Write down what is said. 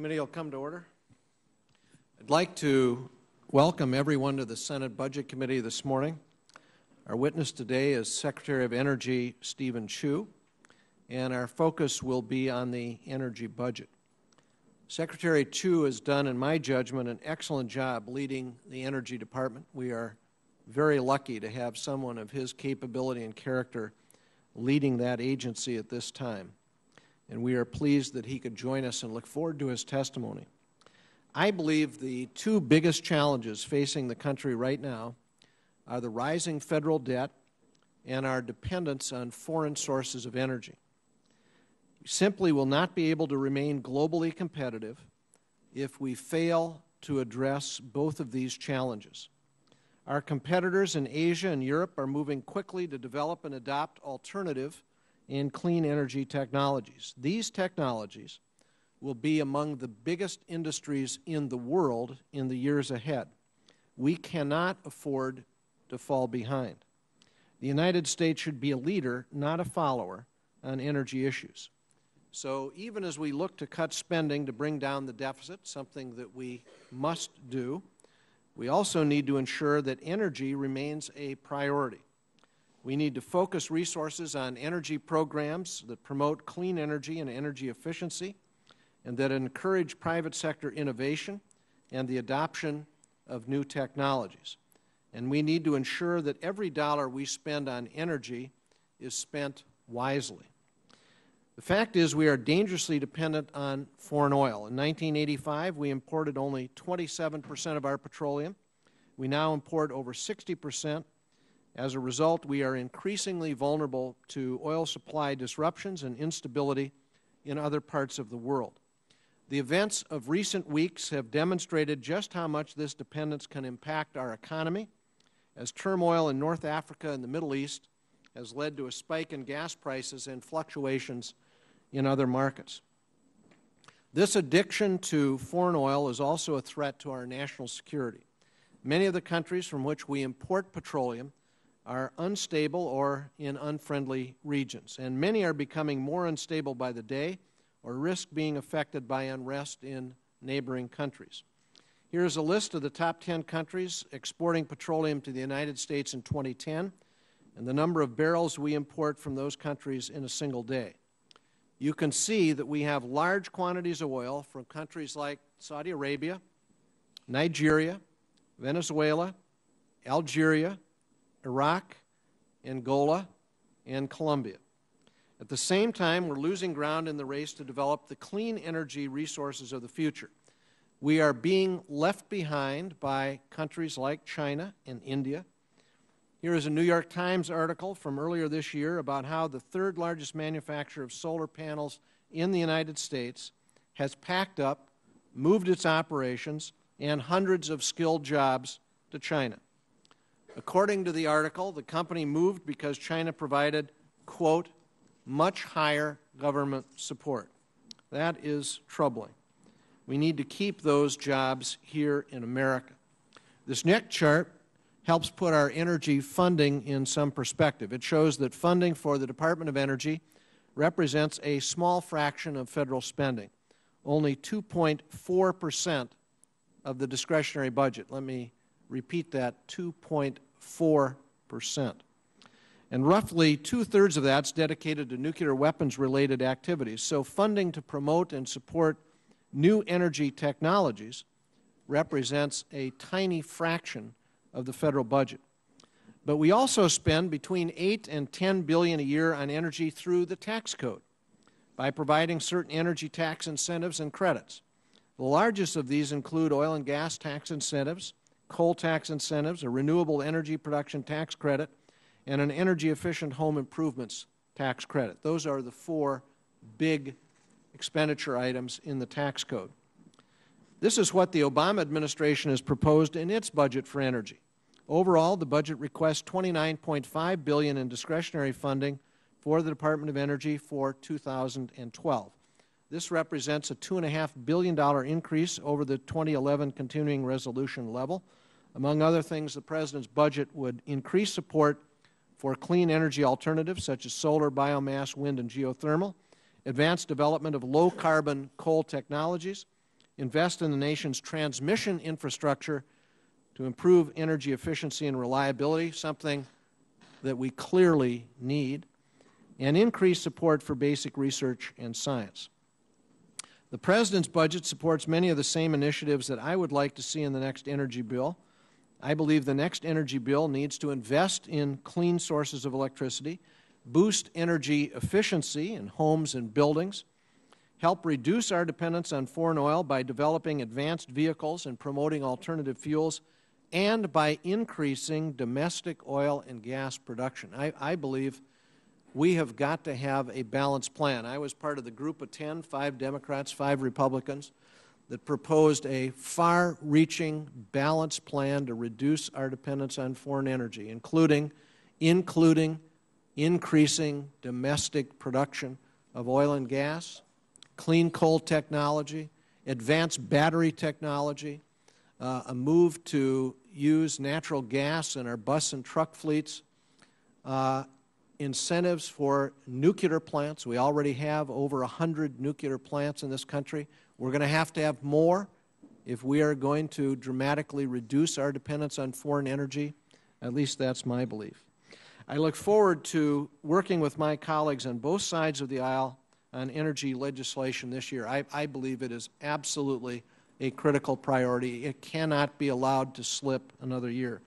Committee will come to order. I'd like to welcome everyone to the Senate Budget Committee this morning. Our witness today is Secretary of Energy Steven Chu, and our focus will be on the energy budget. Secretary Chu has done, in my judgment, an excellent job leading the Energy Department. We are very lucky to have someone of his capability and character leading that agency at this time, and we are pleased that he could join us and look forward to his testimony. I believe the two biggest challenges facing the country right now are the rising federal debt and our dependence on foreign sources of energy. We simply will not be able to remain globally competitive if we fail to address both of these challenges. Our competitors in Asia and Europe are moving quickly to develop and adopt alternative and clean energy technologies. These technologies will be among the biggest industries in the world in the years ahead. We cannot afford to fall behind. The United States should be a leader, not a follower, on energy issues. So even as we look to cut spending to bring down the deficit, something that we must do, we also need to ensure that energy remains a priority. We need to focus resources on energy programs that promote clean energy and energy efficiency and that encourage private sector innovation and the adoption of new technologies. And we need to ensure that every dollar we spend on energy is spent wisely. The fact is we are dangerously dependent on foreign oil. In 1985, we imported only 27% of our petroleum. We now import over 60%. As a result, we are increasingly vulnerable to oil supply disruptions and instability in other parts of the world. The events of recent weeks have demonstrated just how much this dependence can impact our economy, as turmoil in North Africa and the Middle East has led to a spike in gas prices and fluctuations in other markets. This addiction to foreign oil is also a threat to our national security. Many of the countries from which we import petroleum are unstable or in unfriendly regions, and many are becoming more unstable by the day or risk being affected by unrest in neighboring countries. Here is a list of the top 10 countries exporting petroleum to the United States in 2010 and the number of barrels we import from those countries in a single day. You can see that we have large quantities of oil from countries like Saudi Arabia, Nigeria, Venezuela, Algeria, Iraq, Angola, and Colombia. At the same time, we're losing ground in the race to develop the clean energy resources of the future. We are being left behind by countries like China and India. Here is a New York Times article from earlier this year about how the third largest manufacturer of solar panels in the United States has packed up, moved its operations, and hundreds of skilled jobs to China. According to the article, the company moved because China provided, quote, much higher government support. That is troubling. We need to keep those jobs here in America. This next chart helps put our energy funding in some perspective. It shows that funding for the Department of Energy represents a small fraction of federal spending, only 2.4% of the discretionary budget. Let me repeat that, 2.4%. And roughly two-thirds of that's dedicated to nuclear weapons-related activities. So funding to promote and support new energy technologies represents a tiny fraction of the federal budget. But we also spend between $8 and $10 billion a year on energy through the tax code by providing certain energy tax incentives and credits. The largest of these include oil and gas tax incentives, coal tax incentives, a renewable energy production tax credit, and an energy-efficient home improvements tax credit. Those are the four big expenditure items in the tax code. This is what the Obama administration has proposed in its budget for energy. Overall, the budget requests $29.5 billion in discretionary funding for the Department of Energy for 2012. This represents a $2.5 billion increase over the 2011 continuing resolution level. Among other things, the President's budget would increase support for clean energy alternatives such as solar, biomass, wind, and geothermal, advance development of low-carbon coal technologies, invest in the nation's transmission infrastructure to improve energy efficiency and reliability, something that we clearly need, and increase support for basic research and science. The President's budget supports many of the same initiatives that I would like to see in the next energy bill. I believe the next energy bill needs to invest in clean sources of electricity, boost energy efficiency in homes and buildings, help reduce our dependence on foreign oil by developing advanced vehicles and promoting alternative fuels, and by increasing domestic oil and gas production. I believe we have got to have a balanced plan. I was part of the group of 10, 5 Democrats, 5 Republicans, that proposed a far-reaching, balanced plan to reduce our dependence on foreign energy, including increasing domestic production of oil and gas, clean coal technology, advanced battery technology, a move to use natural gas in our bus and truck fleets, incentives for nuclear plants. We already have over 100 nuclear plants in this country. We're going to have more if we are going to dramatically reduce our dependence on foreign energy. At least that's my belief. I look forward to working with my colleagues on both sides of the aisle on energy legislation this year. I believe it is absolutely a critical priority. It cannot be allowed to slip another year.